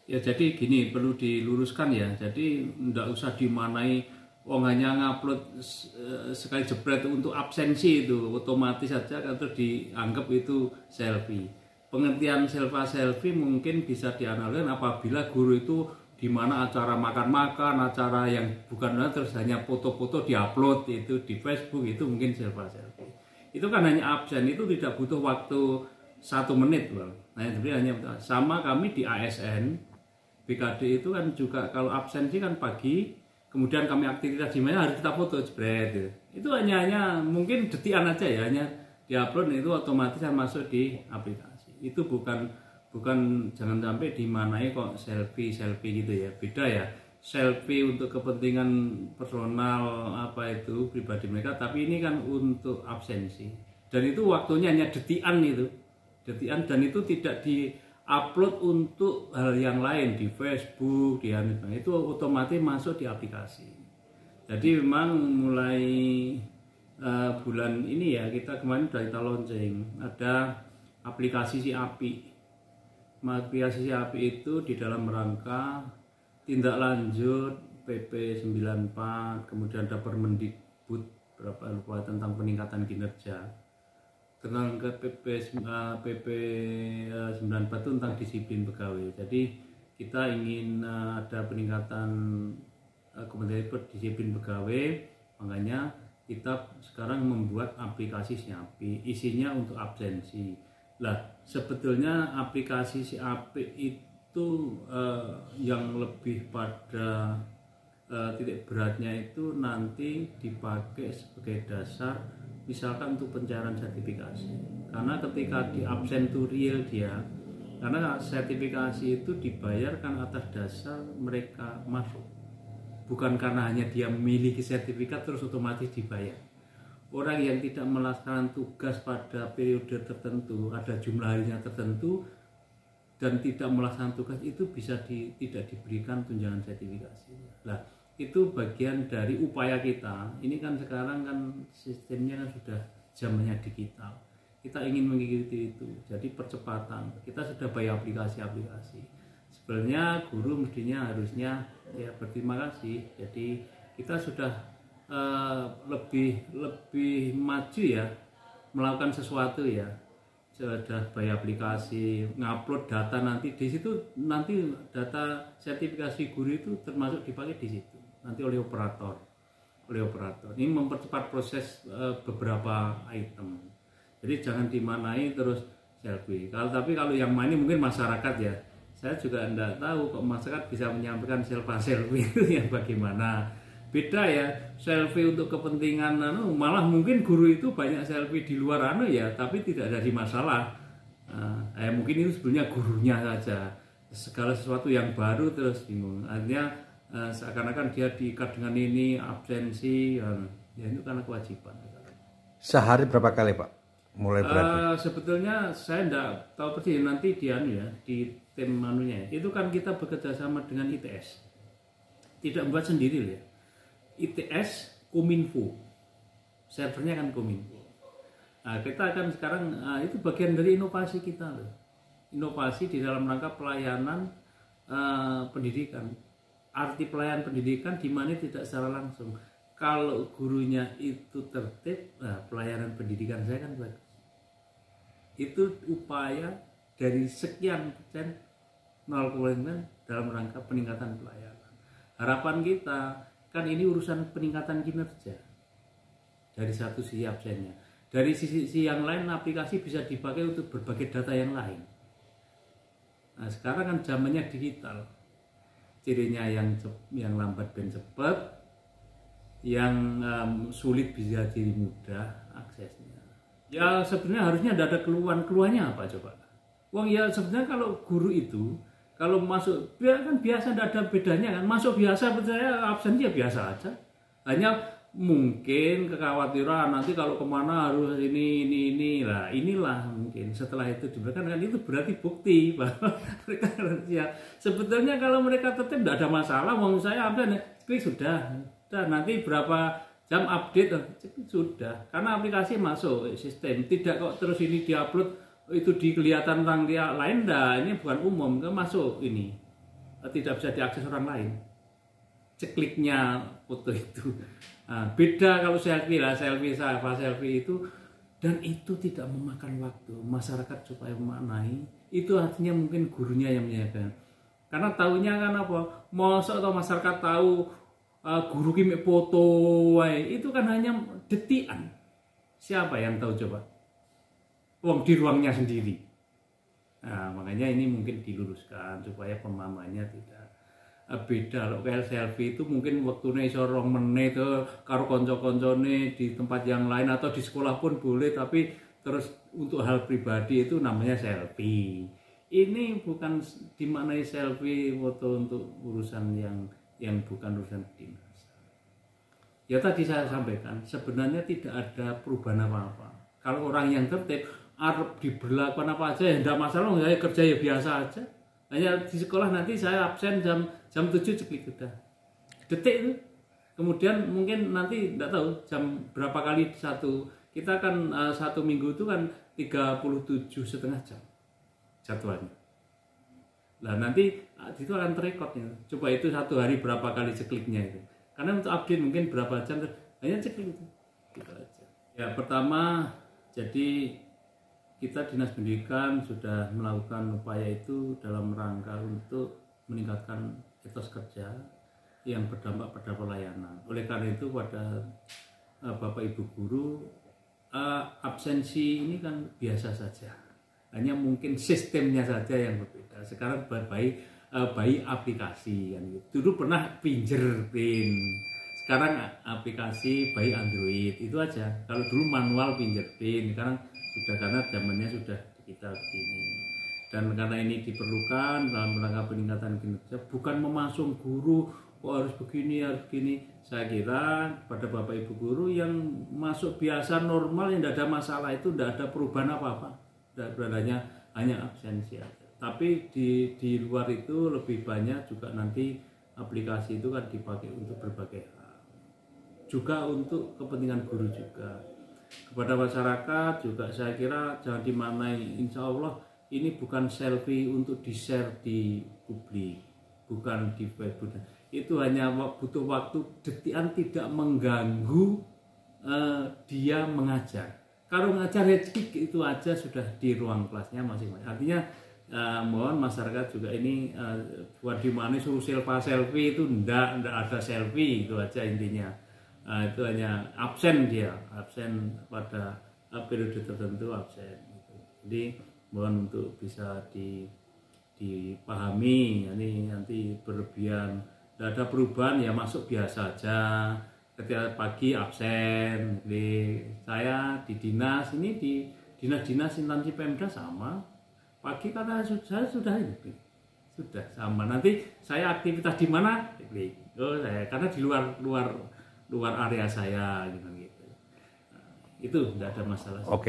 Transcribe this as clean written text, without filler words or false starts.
Ya jadi gini, perlu diluruskan ya. Jadi nggak usah dimanai wong hanya ngupload sekali jebret untuk absensi itu otomatis saja atau dianggap itu selfie. Pengertian selfie mungkin bisa dianalogkan apabila guru itu di mana acara makan-makan, acara yang bukan terus hanya foto-foto diupload itu di Facebook, itu mungkin selfie. Itu kan hanya absen, itu tidak butuh waktu 1 menit loh. Nah, jadi hanya sama kami di ASN BKD itu kan juga kalau absensi kan pagi, kemudian kami aktivitas di mana harus kita foto jebret gitu. Itu hanya mungkin detikan aja ya, hanya diupload itu otomatis masuk di aplikasi. Itu bukan jangan sampai dimanai kok selfie gitu ya. Beda ya. Selfie untuk kepentingan personal apa itu pribadi mereka, tapi ini kan untuk absensi. Dan itu waktunya hanya detikan itu. Detikan, dan itu tidak di upload untuk hal yang lain di Facebook, itu otomatis masuk di aplikasi. Jadi memang mulai bulan ini ya, kita kemarin sudah kita launching ada aplikasi si API. Aplikasi si API itu di dalam rangka tindak lanjut PP 94, kemudian ada Permendikbud berapa lupa tentang peningkatan kinerja. Tentang ke PP 94 itu tentang disiplin pegawai. Jadi kita ingin ada peningkatan kompetensi disiplin pegawai, makanya kita sekarang membuat aplikasi SIAPI, isinya untuk absensi. Lah sebetulnya aplikasi SIAPI itu yang lebih pada titik beratnya itu nanti dipakai sebagai dasar misalkan untuk pencairan sertifikasi, karena ketika di absen to real dia, karena sertifikasi itu dibayarkan atas dasar mereka masuk, bukan karena hanya dia memiliki sertifikat terus otomatis dibayar. Orang yang tidak melaksanakan tugas pada periode tertentu, ada jumlah harinya tertentu dan tidak melaksanakan tugas itu bisa tidak diberikan tunjangan sertifikasi. Nah, itu bagian dari upaya kita. Ini kan sekarang kan sistemnya kan sudah zamannya digital. Kita ingin mengikuti itu. Jadi percepatan. Kita sudah bayar aplikasi. Sebenarnya guru mestinya harusnya ya berterima kasih. Jadi kita sudah lebih maju ya melakukan sesuatu ya. Sudah bayar aplikasi, ngupload data, nanti di situ nanti data sertifikasi guru itu termasuk dipakai di situ nanti oleh operator. Ini mempercepat proses beberapa item. Jadi jangan dimanai terus selfie. Tapi kalau yang main mungkin masyarakat ya. Saya juga tidak tahu kok masyarakat bisa menyampaikan selfie itu yang bagaimana. Beda ya, selfie untuk kepentingan malah mungkin guru itu banyak selfie di luar ya, tapi tidak ada masalah. Mungkin itu sebenarnya gurunya saja. Segala sesuatu yang baru terus bingung. Artinya seakan-akan dia diikat dengan ini absensi, ya itu karena kewajiban. Sehari berapa kali Pak? Mulai berarti? Sebetulnya saya tidak tahu persis, nanti di tim manunya. Itu kan kita bekerja sama dengan ITS. Tidak buat sendiri ya. ITS Kominfo. Servernya kan Kominfo. Nah, kita akan sekarang itu bagian dari inovasi kita loh. Inovasi di dalam rangka pelayanan pendidikan. Arti pelayanan pendidikan di mana tidak secara langsung. Kalau gurunya itu tertib, pelayanan pendidikan saya kan bagus. Itu upaya dari sekian persen 0,9 dalam rangka peningkatan pelayanan. Harapan kita kan ini urusan peningkatan kinerja. Dari satu sisi absennya. Dari sisi yang lain aplikasi bisa dipakai untuk berbagai data yang lain. Nah, sekarang kan zamannya digital. Cirinya yang lambat ben cepat, yang sulit bisa jadi mudah aksesnya. Ya sebenarnya harusnya ada keluhannya apa coba? Wong ya sebenarnya kalau guru itu kalau masuk kan biasa, tidak ada bedanya kan, masuk biasa percaya absen ya biasa aja. Hanya mungkin kekhawatiran nanti kalau kemana harus ini lah, inilah mungkin setelah itu diberikan kan itu berarti bukti bahwa mereka ya sebetulnya kalau mereka tetap tidak ada masalah. Mau saya absen sudah nanti berapa jam update sudah, karena aplikasi masuk sistem, tidak kok terus ini diupload itu kelihatan orang dia lain dah, ini bukan umum kan masuk ini tidak bisa diakses orang lain. Cekliknya foto itu. Nah, beda kalau selfie lah, selfie itu, dan itu tidak memakan waktu masyarakat supaya memaknai. Itu artinya mungkin gurunya yang menyampaikan. Karena tahunya kan apa? Masa atau masyarakat tahu guru kimi foto, itu kan hanya detikan. Siapa yang tahu coba? Wong di ruangnya sendiri. Nah, makanya ini mungkin diluruskan supaya pemahamannya tidak beda. Kalau kayak selfie itu mungkin waktunya iso 2 menit karo konco-koncone di tempat yang lain atau di sekolah pun boleh, tapi terus untuk hal pribadi itu namanya selfie. Ini bukan dimaknai selfie foto untuk urusan yang bukan urusan dinas. Ya tadi saya sampaikan sebenarnya tidak ada perubahan apa-apa. Kalau orang yang tertib arep diberlakukan apa aja ya tidak masalah, saya kerja ya biasa aja. Hanya di sekolah nanti saya absen jam 7 ceklik udah. Detik itu. Kemudian mungkin nanti tidak tahu jam berapa kali satu. Kita kan 1 minggu itu kan 37,5 jam jadwalnya. Nah nanti itu akan terekodnya. Coba itu 1 hari berapa kali cekliknya itu. Karena untuk update mungkin berapa jam hanya ceklik itu. Gitu aja. Ya pertama jadi kita Dinas Pendidikan sudah melakukan upaya itu dalam rangka untuk meningkatkan etos kerja yang berdampak pada pelayanan. Oleh karena itu pada Bapak Ibu guru, absensi ini kan biasa saja. Hanya mungkin sistemnya saja yang berbeda. Sekarang bayi aplikasi kan gitu. Dulu pernah fingerprint. Sekarang aplikasi bayi Android itu aja. Kalau dulu manual fingerprint, sekarang sudah karena zamannya sudah kita begini. Dan karena ini diperlukan dalam rangka peningkatan kinerja, bukan memasung guru harus begini. Saya kira pada Bapak Ibu guru yang masuk biasa normal yang tidak ada masalah itu tidak ada perubahan apa-apa. Hanya absensi aja. Tapi di luar itu lebih banyak juga nanti aplikasi itu kan dipakai untuk berbagai hal. Juga untuk kepentingan guru juga. Kepada masyarakat juga saya kira jangan dimaknai, insya Allah ini bukan selfie untuk di-share di publik, bukan di Facebook. Itu hanya butuh waktu detikan, tidak mengganggu dia mengajar. Kalau mengajar itu aja sudah di ruang kelasnya masing-masing. Artinya mohon masyarakat juga ini buat dimana suruh selfie itu ndak ada selfie, itu aja intinya. Itu hanya absen pada periode tertentu absen. Jadi mohon untuk bisa dipahami, ini nanti berlebihan, tidak ada perubahan ya masuk biasa aja. Ketika pagi absen, jadi saya di dinas ini di dinas-dinas instansi Pemda sama. Pagi karena saya sudah sama. Nanti saya aktivitas di mana? Saya karena di luar area saya gitu. Itu tidak ada masalah. Oke.